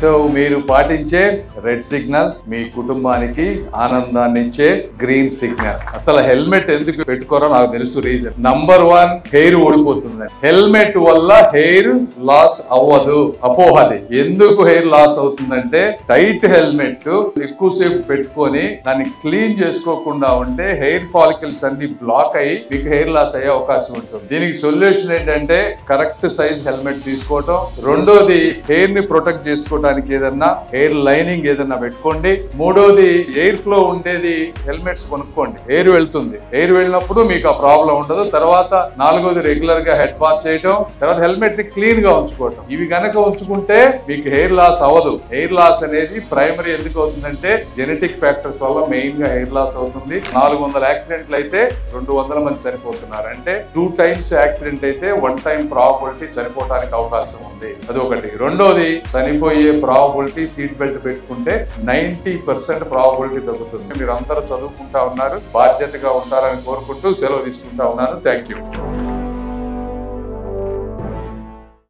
So మీరు పాటించే red signal మీ కుటుంబానికి ఆనందాన్ని ఇచ్చే గ్రీన్ సిగ్నల్. అసలు హెల్మెట్ ఎందుకు పెట్టుకోరో నాకు తెలుసు రీజన్. నంబర్ 1, హెయిర్ ఊడిపోతుంది. హెల్మెట్ వల్ల హెయిర్ లాస్ అవ్వదు. అపోహది. ఎందుకు హెయిర్ లాస్ అవుతుందంటే టైట్ హెల్మెట్ ఎక్కువసేపు పెట్టుకొని దాన్ని క్లీన్ చేసుకోకుండా ఉంటే హెయిర్ ఫాలికల్స్ అన్ని బ్లాక్ అయ్యి మీకు హెయిర్ లాస్ అయ్యే అవకాశం ఉంటుంది. దీనికి సొల్యూషన్ ఏంటంటే కరెక్ట్ సైజ్ హెల్మెట్ తీసుకోవటం. రెండోది హెయిర్ ని ప్రొటెక్ట్ చేసుకోవడానికి ఏదన్నా హెయిర్ లైనింగ్ ఏదన్నా పెట్టుకోండి. మూడోది ఎయిర్ ఫ్లో ఉండేది హెల్మెట్స్ కొనుక్కోండి. ఎయిర్ వెళ్తుంది. ఎయిర్ వెళ్ళినప్పుడు మీకు ఆ ప్రాబ్లం ఉండదు. తర్వాత నాలుగోది రెగ్యులర్ గా హెడ్ బాత్ చేయటం. తర్వాత హెల్మెట్ ని క్లీన్ గా ఉంచుకోవటం. ఇవి గనక ఉంచుకుంటే మీకు హెయిర్ లాస్ అవ్వదు. హెయిర్ లాస్ అనేది ప్రైమరీ ఎందుకు అవుతుందంటే జెనెటిక్ ఫ్యాక్టర్స్ వల్ల మెయిన్ గా హెయిర్ లాస్ అవుతుంది. 400 యాక్సిడెంట్లు అయితే 200 మంది చనిపోతున్నారు. అంటే 2 times యాక్సిడెంట్ అయితే 1 time ప్రాబబిలిటీ చనిపోవడానికి అవకాశం ఉంది. అదొకటి. రెండోది చనిపోయే ప్రాబబిలిటీ సీట్ బెల్ట్ పెట్టుకుంటే 90% ప్రాబబిలిటీ తగ్గుతుంది. మీరు అందరూ చదువుకుంటా ఉన్నారు, బాధ్యతగా ఉంటారని కోరుకుంటూ సెలవు తీసుకుంటా ఉన్నాను. Thank you.